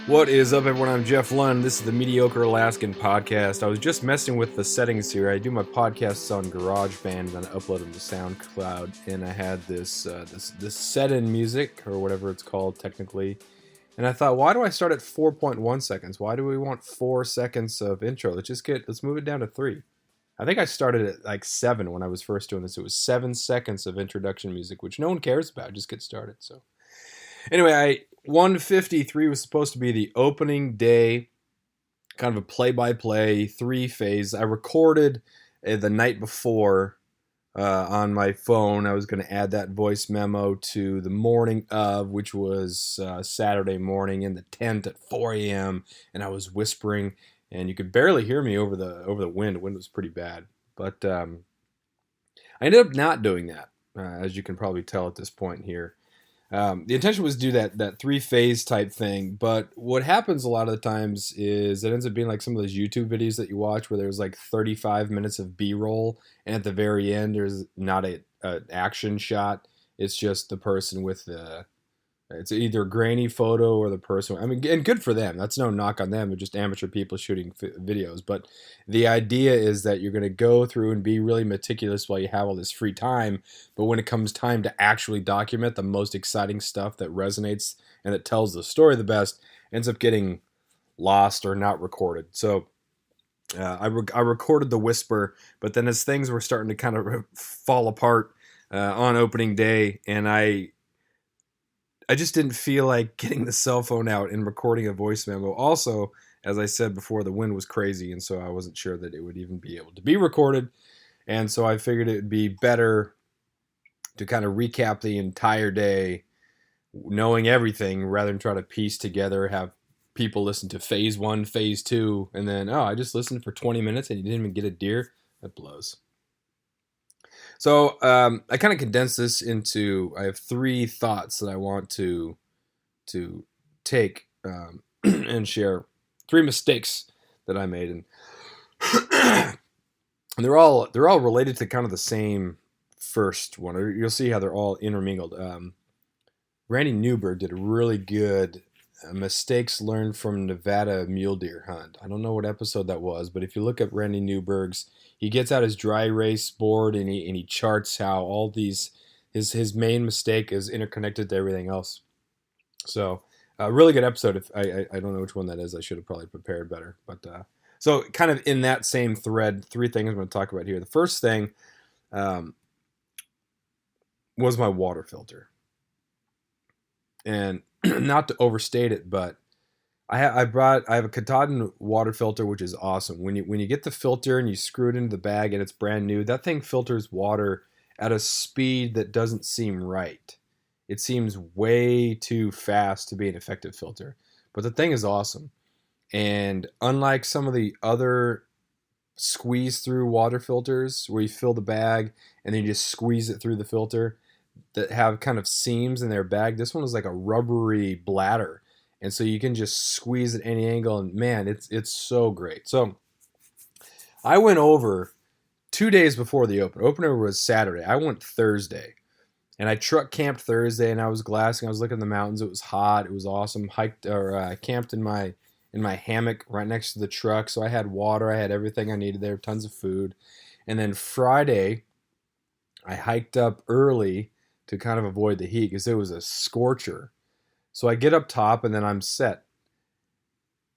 What is up, everyone? I'm Jeff Lund. This is the Mediocre Alaskan Podcast. I was just messing with the settings here. I do my podcasts on GarageBand, and then I upload them to SoundCloud. And I had this set-in music, or whatever it's called technically. And I thought, why do I start at 4.1 seconds? Why do we want 4 seconds of intro? Let's move it down to 3. I think I started at like 7 when I was first doing this. It was 7 seconds of introduction music, which no one cares about. Just get started. So anyway, 153 was supposed to be the opening day, kind of a play-by-play, 3-phase. I recorded the night before on my phone. I was going to add that voice memo to the morning of, which was Saturday morning in the tent at 4 a.m., and I was whispering, and you could barely hear me over the wind. The wind was pretty bad. But I ended up not doing that, as you can probably tell at this point here. The intention was to do that 3-phase type thing, but what happens a lot of the times is it ends up being like some of those YouTube videos that you watch where there's like 35 minutes of B-roll, and at the very end there's not an action shot. It's just the person with it's either a grainy photo or the person. I mean, and good for them. That's no knock on them. They're just amateur people shooting videos. But the idea is that you're going to go through and be really meticulous while you have all this free time. But when it comes time to actually document the most exciting stuff that resonates and that tells the story the best, ends up getting lost or not recorded. So I recorded the whisper, but then as things were starting to kind of fall apart on opening day, and I just didn't feel like getting the cell phone out and recording a voice memo. Also, as I said before, the wind was crazy, and so I wasn't sure that it would even be able to be recorded. And so I figured it would be better to kind of recap the entire day, knowing everything, rather than try to piece together, have people listen to phase 1, phase 2, and then, I just listened for 20 minutes and you didn't even get a deer. That blows. So I kind of condensed this into, I have 3 thoughts that I want to take and share. 3 mistakes that I made, and they're all related to kind of the same first one. You'll see how they're all intermingled. Randy Newberg did a really good mistakes learned from Nevada mule deer hunt. I don't know what episode that was, but if you look at Randy Newberg's, he gets out his dry erase board and he charts how all these his main mistake is interconnected to everything else. So a really good episode. I don't know which one that is. I should have probably prepared better. But so kind of in that same thread, 3 things I'm going to talk about here. The first thing was my water filter, and not to overstate it, but I have a Katahdin water filter, which is awesome. When you get the filter and you screw it into the bag and it's brand new, that thing filters water at a speed that doesn't seem right. It seems way too fast to be an effective filter. But the thing is awesome. And unlike some of the other squeeze through water filters where you fill the bag and then you just squeeze it through the filter that have kind of seams in their bag, this one is like a rubbery bladder. And so you can just squeeze at any angle, and man, it's so great. So I went over 2 days before the opener. Opener was Saturday. I went Thursday, and I truck camped Thursday, and I was glassing. I was looking at the mountains. It was hot. It was awesome. Camped in my hammock right next to the truck. So I had water. I had everything I needed there. Tons of food. And then Friday, I hiked up early to kind of avoid the heat because it was a scorcher. So I get up top and then I'm set.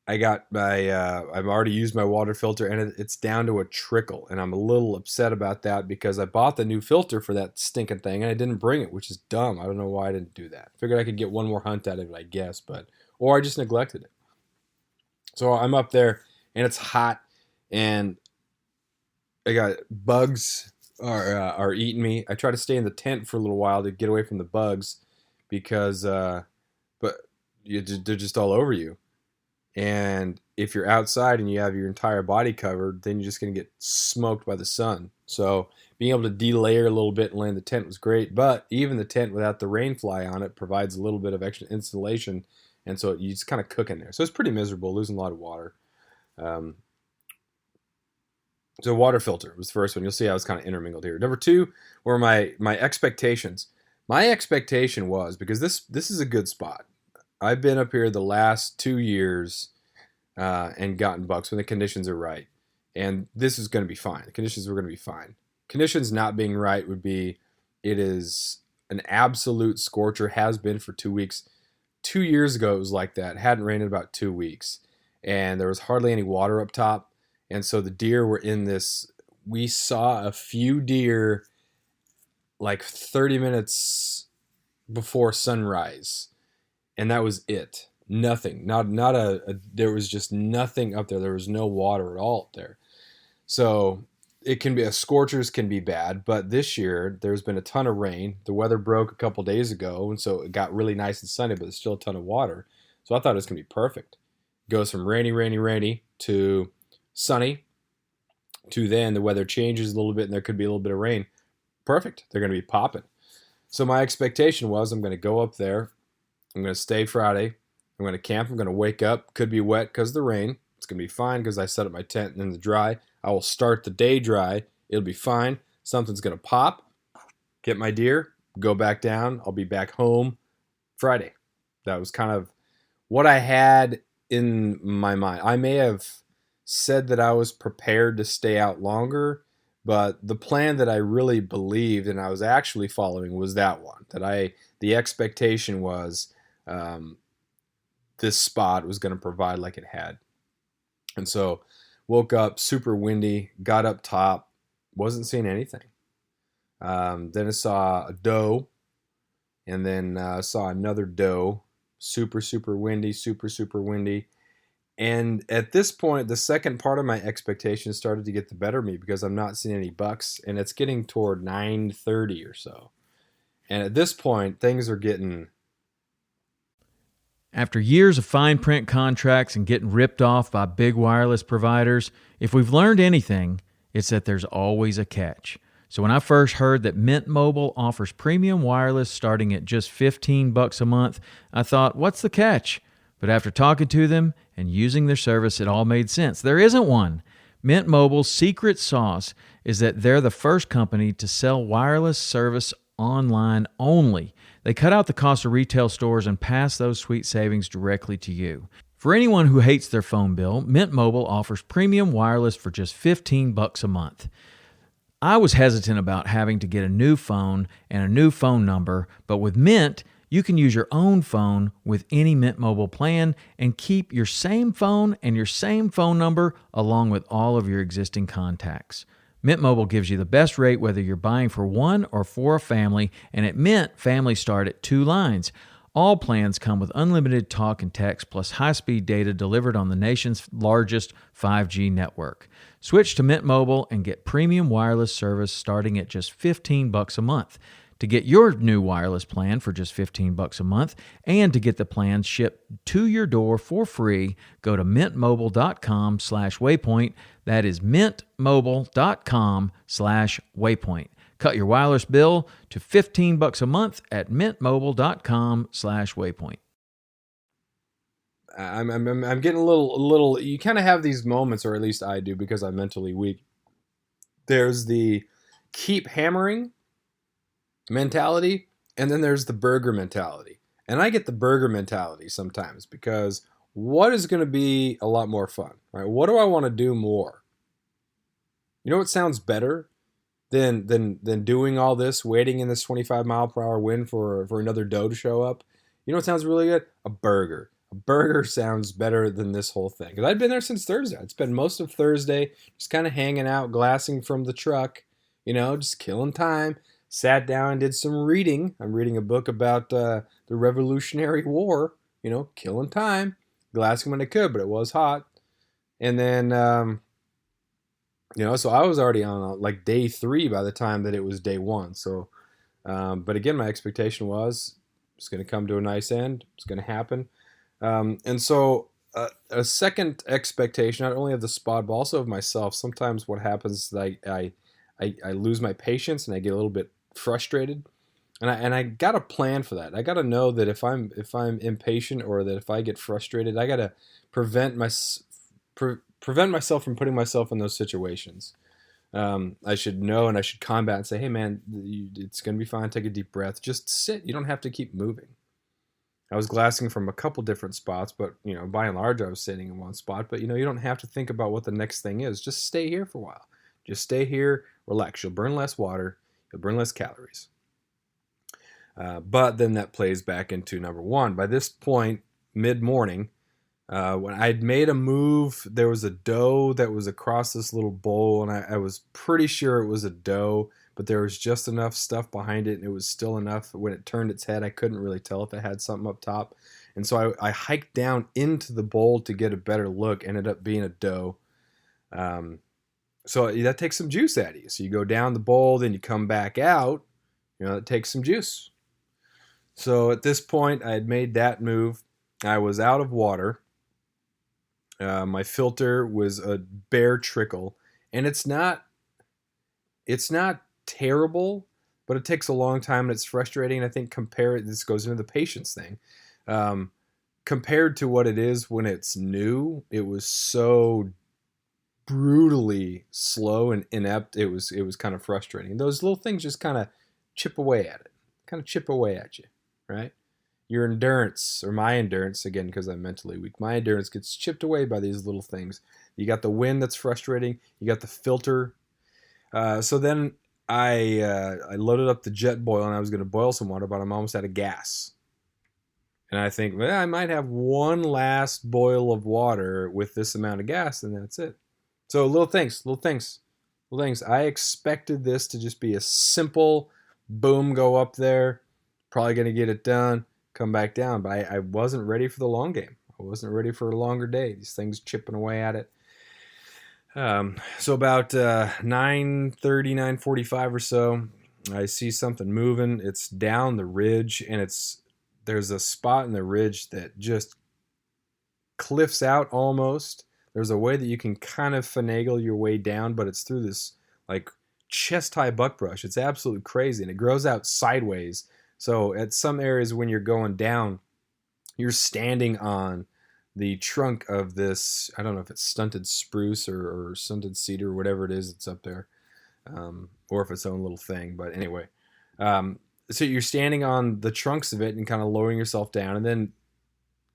I've already used my water filter and it's down to a trickle, and I'm a little upset about that because I bought the new filter for that stinking thing and I didn't bring it, which is dumb. I don't know why I didn't do that. Figured I could get one more hunt out of it, I guess, or I just neglected it. So I'm up there and it's hot and I got bugs are eating me. I try to stay in the tent for a little while to get away from the bugs because but they're just all over you. And if you're outside and you have your entire body covered, then you're just going to get smoked by the sun. So being able to delayer a little bit and land the tent was great. But even the tent without the rain fly on it provides a little bit of extra insulation. And so you just kind of cook in there. So it's pretty miserable, losing a lot of water. So water filter was the first one. You'll see how it's kind of intermingled here. Number 2 were my expectations. My expectation was, because this is a good spot. I've been up here the last 2 years and gotten bucks when the conditions are right. And this is going to be fine. The conditions were going to be fine. Conditions not being right would be it is an absolute scorcher, has been for 2 weeks. 2 years ago, it was like that. It hadn't rained in about 2 weeks. And there was hardly any water up top. And so the deer were in this. We saw a few deer like 30 minutes before sunrise, and that was it. Nothing. Not there was just nothing up there. There was no water at all up there. So it can be scorchers can be bad, but this year there's been a ton of rain. The weather broke a couple days ago, and so it got really nice and sunny, but there's still a ton of water. So I thought it was gonna be perfect. It goes from rainy to sunny to then the weather changes a little bit and there could be a little bit of rain. Perfect. They're gonna be popping. So my expectation was I'm gonna go up there. I'm gonna stay Friday. I'm gonna camp. I'm gonna wake up. Could be wet because of the rain. It's gonna be fine because I set up my tent in the dry. I will start the day dry. It'll be fine. Something's going to pop, get my deer, go back down. I'll be back home Friday. That was kind of what I had in my mind. I may have said that I was prepared to stay out longer, but the plan that I really believed and I was actually following was that one. The expectation was this spot was going to provide like it had. And so woke up super windy, got up top, wasn't seeing anything. Then I saw a doe, and then saw another doe, super windy, super windy. And at this point, the second part of my expectations started to get the better of me because I'm not seeing any bucks, and it's getting toward 9:30 or so. And at this point, things are getting... After years of fine print contracts and getting ripped off by big wireless providers, if we've learned anything, it's that there's always a catch. So when I first heard that Mint Mobile offers premium wireless starting at just $15 a month, I thought, what's the catch? But after talking to them and using their service, it all made sense. There isn't one. Mint Mobile's secret sauce is that they're the first company to sell wireless service online only. They cut out the cost of retail stores and pass those sweet savings directly to you. For anyone who hates their phone bill, Mint Mobile offers premium wireless for just $15 a month. I was hesitant about having to get a new phone and a new phone number, but with Mint, you can use your own phone with any Mint Mobile plan and keep your same phone and your same phone number along with all of your existing contacts. Mint Mobile gives you the best rate whether you're buying for one or for a family, and at Mint, families start at 2 lines. All plans come with unlimited talk and text plus high-speed data delivered on the nation's largest 5G network. Switch to Mint Mobile and get premium wireless service starting at just $15 a month. To get your new wireless plan for just $15 a month and to get the plans shipped to your door for free, go to mintmobile.com/waypoint. That is mintmobile.com/waypoint. Cut your wireless bill to $15 a month at mintmobile.com/waypoint. I'm getting a little. You kind of have these moments, or at least I do, because I'm mentally weak. There's the keep hammering mentality, and then there's the burger mentality. And I get the burger mentality sometimes because what is going to be a lot more fun, right? What do I want to do more? You know what sounds better than doing all this, waiting in this 25 mile per hour wind for another doe to show up? You know what sounds really good? A burger. A burger sounds better than this whole thing. Because I'd been there since Thursday. I'd spent most of Thursday just kind of hanging out, glassing from the truck, just killing time. Sat down and did some reading. I'm reading a book about the Revolutionary War, killing time, glassing when I could, but it was hot. And then, so I was already on like day 3 by the time that it was day 1. So, but again, my expectation was it's going to come to a nice end. It's going to happen. And so a second expectation, not only of the spot, but also of myself. Sometimes what happens is I lose my patience and I get a little bit frustrated, and I got a plan for that. I got to know that if I'm impatient or that if I get frustrated, I got to prevent myself from putting myself in those situations. I should know and I should combat and say, hey man, it's gonna be fine. Take a deep breath. Just sit. You don't have to keep moving. I was glassing from a couple different spots, but, by and large, I was sitting in one spot. But, you don't have to think about what the next thing is. Just stay here for a while. Just stay here, relax. You'll burn less water. You'll burn less calories. But then that plays back into number one. By this point, mid-morning, when I'd made a move, there was a doe that was across this little bowl, and I was pretty sure it was a doe, but there was just enough stuff behind it, and it was still enough. When it turned its head, I couldn't really tell if it had something up top. And so I hiked down into the bowl to get a better look. Ended up being a doe. So that takes some juice out of you. So you go down the bowl, then you come back out. It takes some juice. So at this point, I had made that move. I was out of water. My filter was a bare trickle, and it's not terrible, but it takes a long time and it's frustrating. And I think this goes into the patience thing. Compared to what it is when it's new, it was so brutally slow and inept. It was kind of frustrating. Those little things just kind of chip away at it, kind of chip away at you, right? Your endurance, or my endurance, again, because I'm mentally weak, my endurance gets chipped away by these little things. You got the wind that's frustrating. You got the filter. So then I loaded up the jet boil, and I was going to boil some water, but I'm almost out of gas. And I think, well, I might have one last boil of water with this amount of gas, and that's it. So little things. I expected this to just be a simple boom, go up there, probably going to get it done, come back down. But I wasn't ready for the long game. I wasn't ready for a longer day. These things chipping away at it. So about 9:30, 9:45 or so, I see something moving. It's down the ridge, and there's a spot in the ridge that just cliffs out almost. There's a way that you can kind of finagle your way down, but it's through this like chest-high buckbrush. It's absolutely crazy, and it grows out sideways. So at some areas when you're going down, you're standing on the trunk of this, I don't know if it's stunted spruce or stunted cedar or whatever it is that's up there, or if it's its own little thing. But anyway, so you're standing on the trunks of it and kind of lowering yourself down. And then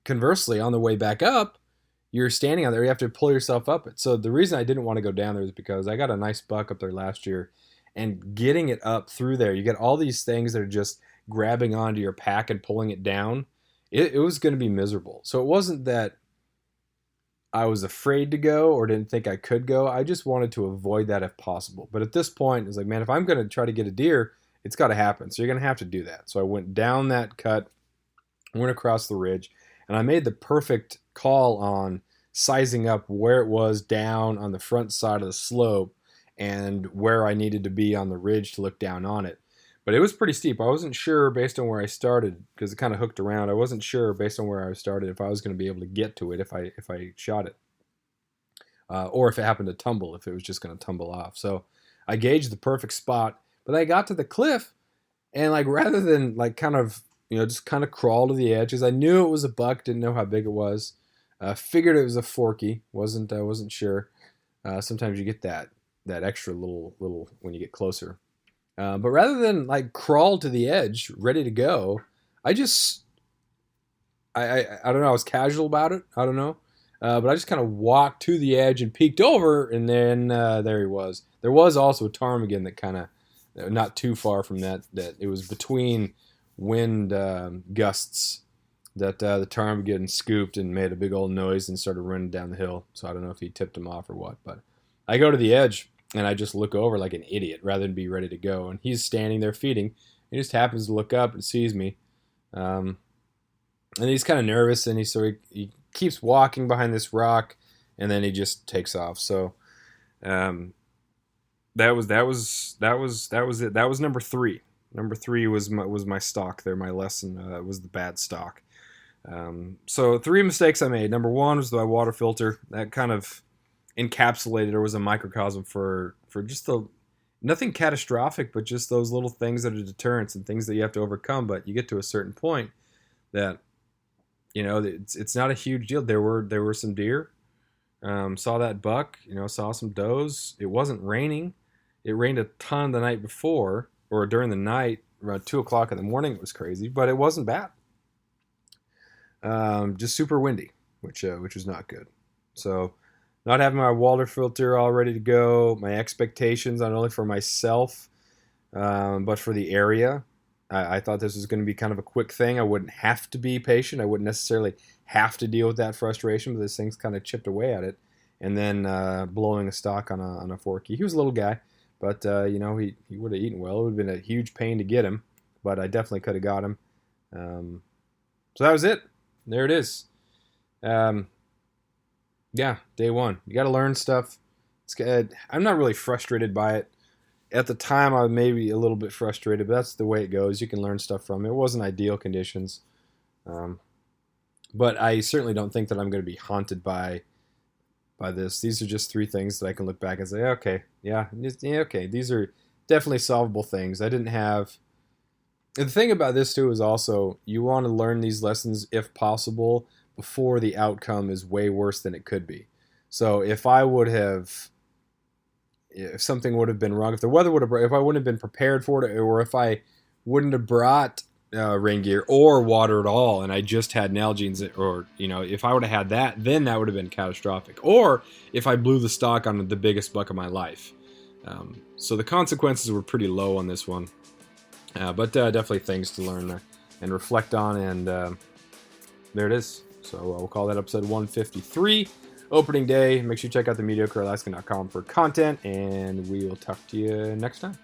conversely, on the way back up, you're standing on there. You have to pull yourself up it. So the reason I didn't want to go down there is because I got a nice buck up there last year. And getting it up through there, you get all these things that are just grabbing onto your pack and pulling it down. It was going to be miserable. So it wasn't that I was afraid to go or didn't think I could go. I just wanted to avoid that if possible. But at this point, it's like, man, if I'm going to try to get a deer, it's got to happen. So you're going to have to do that. So I went down that cut, went across the ridge, and I made the perfect call on sizing up where it was down on the front side of the slope and where I needed to be on the ridge to look down on it. But it was pretty steep. I wasn't sure based on where I started, because it kind of hooked around. I wasn't sure based on where I started if I was going to be able to get to it if I shot it. Or if it happened to tumble, if it was just going to tumble off. So I gauged the perfect spot. But I got to the cliff, and like rather than like kind of, just kind of crawl to the edge, because I knew it was a buck, didn't know how big it was. Figured it was a forky, wasn't sure. Sometimes you get that extra little when you get closer. But rather than like crawl to the edge, ready to go, I don't know. I was casual about it. I don't know. But I just kind of walked to the edge and peeked over, and then there he was. There was also a ptarmigan that kind of not too far from that it was between wind gusts that the ptarmigan scooped and made a big old noise and started running down the hill. So I don't know if he tipped him off or what, but I go to the edge and I just look over like an idiot rather than be ready to go. And he's standing there feeding. He just happens to look up and sees me. And he's kind of nervous, and he keeps walking behind this rock, and then he just takes off. So that was it. That was number 3. Number 3 was my stalk there. My lesson was the bad stalk. So 3 mistakes I made. Number 1 was the water filter. That kind of encapsulated, or was a microcosm for just nothing catastrophic, but just those little things that are deterrents and things that you have to overcome. But you get to a certain point that, it's not a huge deal. There were some deer. Saw that buck. Saw some does. It wasn't raining. It rained a ton the night before, or during the night around 2:00 in the morning. It was crazy, but it wasn't bad. just super windy, which was not good. So not having my water filter all ready to go, my expectations not only for myself, but for the area. I thought this was going to be kind of a quick thing. I wouldn't have to be patient. I wouldn't necessarily have to deal with that frustration, but this thing's kind of chipped away at it. And then blowing a stock on a forky. He was a little guy, but he would have eaten well. It would have been a huge pain to get him, but I definitely could have got him. So that was it. There it is. Yeah, day one. You got to learn stuff. I'm not really frustrated by it. At the time, I was maybe a little bit frustrated, but that's the way it goes. You can learn stuff from it. It wasn't ideal conditions. But I certainly don't think that I'm going to be haunted by this. These are just three things that I can look back and say, okay, yeah, okay, these are definitely solvable things. I didn't have... The thing about this, too, is also you want to learn these lessons, if possible, before the outcome is way worse than it could be. So if something would have been wrong, if the weather would have, if I wouldn't have been prepared for it, or if I wouldn't have brought rain gear or water at all, and I just had Nalgene's, or if I would have had that, then that would have been catastrophic. Or if I blew the stock on the biggest buck of my life. So the consequences were pretty low on this one, but definitely things to learn and reflect on, and there it is. So we'll call that episode 153. Opening day. Make sure you check out the mediocrealaskan.com for content, and we will talk to you next time.